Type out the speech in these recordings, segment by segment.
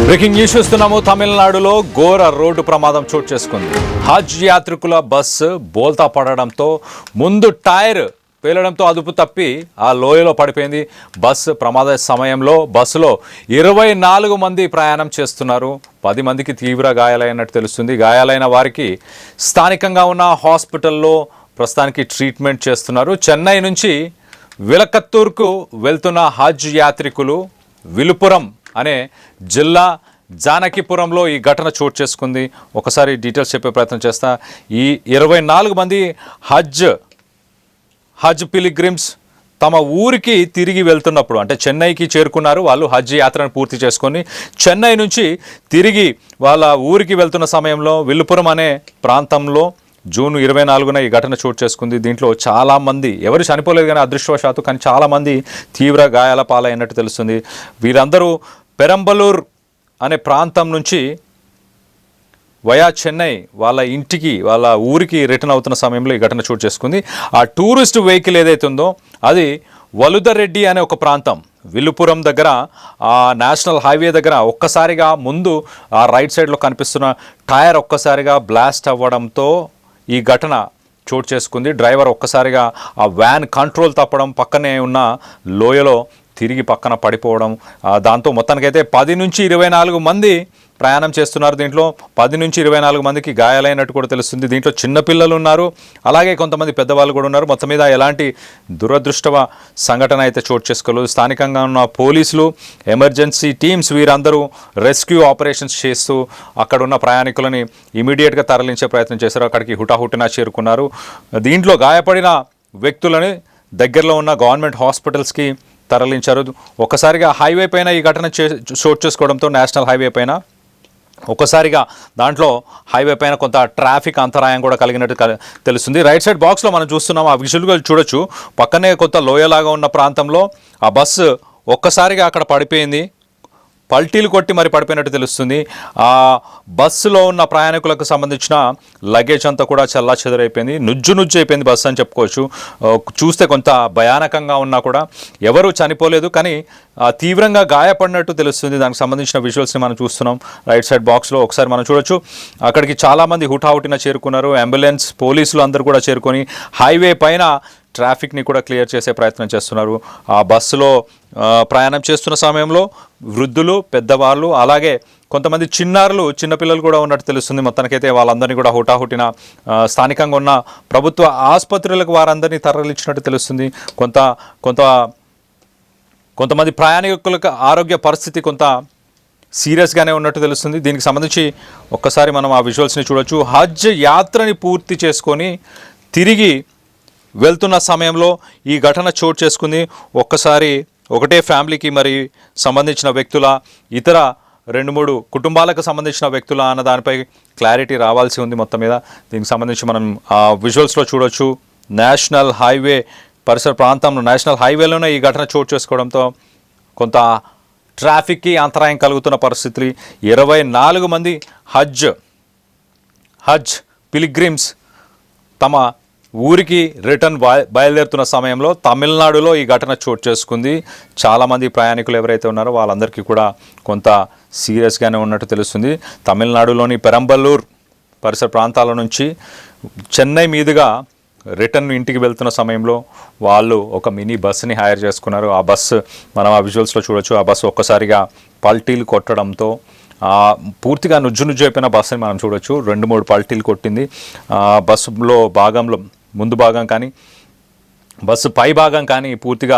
Breaking news చూస్తున్నాము. తమిళనాడులో ఘోర రోడ్డు ప్రమాదం చోటు చేసుకుంది. హజ్ యాత్రికుల బస్సు బోల్తా పడడంతో ముందు టైర్ పేలడంతో అదుపు తప్పి ఆ లోయలో పడిపోయింది. బస్సు ప్రమాద సమయంలో బస్సులో 24 మంది ప్రయాణం చేస్తున్నారు. 10 మందికి తీవ్ర గాయాలైనట్టు తెలుస్తుంది. గాయాలైన వారికి స్థానికంగా ఉన్న హాస్పిటల్లో ప్రస్తుతానికి ట్రీట్మెంట్ చేస్తున్నారు. చెన్నై నుంచి విలకత్తూర్కు వెళ్తున్న హజ్ యాత్రికులు విలుపురం అనే జిల్లా జానకిపురంలో ఈ ఘటన చోటు చేసుకుంది. ఒకసారి డీటెయిల్స్ చెప్పే ప్రయత్నం చేస్తా. ఈ 24 మంది హజ్ పిలిగ్రిమ్స్ తమ ఊరికి తిరిగి వెళ్తున్నప్పుడు, అంటే చెన్నైకి చేరుకున్నారు. వాళ్ళు హజ్ యాత్రను పూర్తి చేసుకొని చెన్నై నుంచి తిరిగి వాళ్ళ ఊరికి వెళ్తున్న సమయంలో విలుపురం అనే ప్రాంతంలో జూన్ 24న ఈ ఘటన చోటు చేసుకుంది. దీంట్లో చాలామంది, ఎవరు చనిపోలేదు కానీ అదృష్టవశాత్తు, కానీ చాలామంది తీవ్ర గాయాల పాలైనట్టు తెలుస్తుంది. వీరందరూ పెరంబలూర్ అనే ప్రాంతం నుంచి వయా చెన్నై వాళ్ళ ఇంటికి, వాళ్ళ ఊరికి రిటర్న్ అవుతున్న సమయంలో ఈ ఘటన చోటు చేసుకుంది. ఆ టూరిస్ట్ వెహికల్ ఏదైతే ఉందో అది వలుదరెడ్డి అనే ఒక ప్రాంతం, విలుపురం దగ్గర, ఆ నేషనల్ హైవే దగ్గర ఒక్కసారిగా ముందు ఆ రైట్ సైడ్లో కనిపిస్తున్న టైర్ ఒక్కసారిగా బ్లాస్ట్ అవ్వడంతో ఈ ఘటన చోటు చేసుకుంది. డ్రైవర్ ఒక్కసారిగా ఆ వ్యాన్ కంట్రోల్ తప్పడం, పక్కనే ఉన్న లోయలో తిరిగి పక్కన పడిపోవడం, దాంతో మొత్తానికైతే 10 నుంచి 24 మంది ప్రయాణం చేస్తున్నారు. దీంట్లో 10 నుంచి 24 మందికి గాయాలైనట్టు కూడా తెలుస్తుంది. దీంట్లో చిన్నపిల్లలు ఉన్నారు, అలాగే కొంతమంది పెద్దవాళ్ళు కూడా ఉన్నారు. మొత్తం మీద ఎలాంటి దురదృష్టవ సంఘటన అయితే చోటు చేసుకోలేదు. స్థానికంగా ఉన్న పోలీసులు, ఎమర్జెన్సీ టీమ్స్ వీరందరూ రెస్క్యూ ఆపరేషన్స్ చేస్తూ అక్కడ ఉన్న ప్రయాణికులని ఇమీడియట్గా తరలించే ప్రయత్నం చేశారు. అక్కడికి హుటాహుటిన చేరుకున్నారు. దీంట్లో గాయపడిన వ్యక్తులని దగ్గరలో ఉన్న గవర్నమెంట్ హాస్పిటల్స్కి తరలించారు. ఒక్కసారిగా హైవే పైన ఈ ఘటన చోటు చేసుకోవడంతో, నేషనల్ హైవే పైన ఒక్కసారిగా దాంట్లో హైవే పైన కొంత ట్రాఫిక్ అంతరాయం కూడా కలిగినట్టు తెలుస్తుంది. రైట్ సైడ్ బాక్స్లో మనం చూస్తున్నాం, ఆ విజువల్గా చూడొచ్చు. పక్కనే కొంత లోయలాగా ఉన్న ప్రాంతంలో ఆ బస్సు ఒక్కసారిగా అక్కడ పడిపోయింది, పల్టీలు కొట్టి మరి పడిపోయినట్టు తెలుస్తుంది. ఆ బస్సులో ఉన్న ప్రయాణికులకు సంబంధించిన లగేజ్ అంతా కూడా చల్లా చెదరైపోయింది, నుజ్జు అయిపోయింది బస్సు అని చెప్పుకోవచ్చు. చూస్తే కొంత భయానకంగా ఉన్నా కూడా ఎవరు చనిపోలేదు, కానీ తీవ్రంగా గాయపడినట్టు తెలుస్తుంది. దానికి సంబంధించిన విజువల్స్ని మనం చూస్తున్నాం రైట్ సైడ్ బాక్స్లో. ఒకసారి మనం చూడొచ్చు, అక్కడికి చాలామంది హుటాహుటిన చేరుకున్నారు. అంబులెన్స్, పోలీసులు అందరూ కూడా చేరుకొని హైవే పైన ట్రాఫిక్ని కూడా క్లియర్ చేసే ప్రయత్నం చేస్తున్నారు. ఆ బస్సులో ప్రయాణం చేస్తున్న సమయంలో వృద్ధులు, పెద్దవాళ్ళు, అలాగే కొంతమంది చిన్నపిల్లలు కూడా ఉన్నట్టు తెలుస్తుంది. మొత్తానికైతే వాళ్ళందరినీ కూడా హుటాహుటిన స్థానికంగా ఉన్న ప్రభుత్వ ఆసుపత్రులకు వారందరినీ తరలించినట్టు తెలుస్తుంది. కొంతమంది ప్రయాణికులకు ఆరోగ్య పరిస్థితి కొంత సీరియస్గానే ఉన్నట్టు తెలుస్తుంది. దీనికి సంబంధించి ఒక్కసారి మనం ఆ విజువల్స్ని చూడొచ్చు. హజ్ యాత్రని పూర్తి చేసుకొని తిరిగి వెళ్తున్న సమయంలో ఈ ఘటన చోటు చేసుకుంది. ఒక్కసారి ఒకటే ఫ్యామిలీకి మరి సంబంధించిన వ్యక్తుల, ఇతర 2-3 కుటుంబాలకు సంబంధించిన వ్యక్తుల అన్న దానిపై క్లారిటీ రావాల్సి ఉంది. మొత్తం మీద దీనికి సంబంధించి మనం ఆ విజువల్స్లో చూడొచ్చు. నేషనల్ హైవే పరిసర ప్రాంతంలో, నేషనల్ హైవేలోనే ఈ ఘటన చోటు చేసుకోవడంతో కొంత ట్రాఫిక్కి అంతరాయం కలుగుతున్న పరిస్థితులు. 24 మంది హజ్ పిలిగ్రిమ్స్ తమ ఊరికి రిటర్న్ బయలుదేరుతున్న సమయంలో తమిళనాడులో ఈ ఘటన చోటు చేసుకుంది. చాలామంది ప్రయాణికులు ఎవరైతే ఉన్నారో వాళ్ళందరికీ కూడా కొంత సీరియస్గానే ఉన్నట్టు తెలుస్తుంది. తమిళనాడులోని పెరంబలూర్ పరిసర ప్రాంతాల నుంచి చెన్నై మీదుగా రిటర్న్ ఇంటికి వెళ్తున్న సమయంలో వాళ్ళు ఒక మినీ బస్సుని హైర్ చేసుకున్నారు. ఆ బస్సు మనం ఆ విజువల్స్లో చూడొచ్చు. ఆ బస్సు ఒక్కసారిగా పల్టీలు కొట్టడంతో పూర్తిగా నుజ్జు అయిపోయిన బస్సుని మనం చూడొచ్చు. 2-3 పల్టీలు కొట్టింది. బస్సులో భాగంలో, ముందు భాగం కానీ బస్సు పై భాగం కానీ పూర్తిగా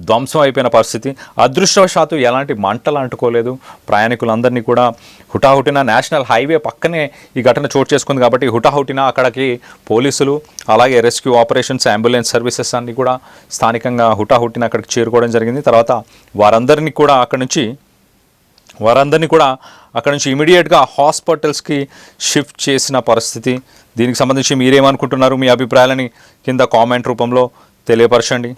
ధ్వంసం అయిపోయిన పరిస్థితి. అదృష్టవశాత్తు ఎలాంటి మంటలు అంటుకోలేదు. ప్రయాణికులందరినీ కూడా హుటాహుటిన, నేషనల్ హైవే పక్కనే ఈ ఘటన చోటు చేసుకుంది కాబట్టి హుటాహుటిన అక్కడికి పోలీసులు, అలాగే రెస్క్యూ ఆపరేషన్స్, అంబులెన్స్ సర్వీసెస్ అన్నీ కూడా స్థానికంగా హుటాహుటిన అక్కడికి చేరుకోవడం జరిగింది. తర్వాత వారందరినీ కూడా అక్కడ నుంచి ఇమీడియట్గా హాస్పిటల్స్కి షిఫ్ట్ చేసిన పరిస్థితి. దీనికి సంబంధించి మీరేమనుకుంటున్నారు? మీ అభిప్రాయాలని కింద కామెంట్ రూపంలో తెలియపరచండి.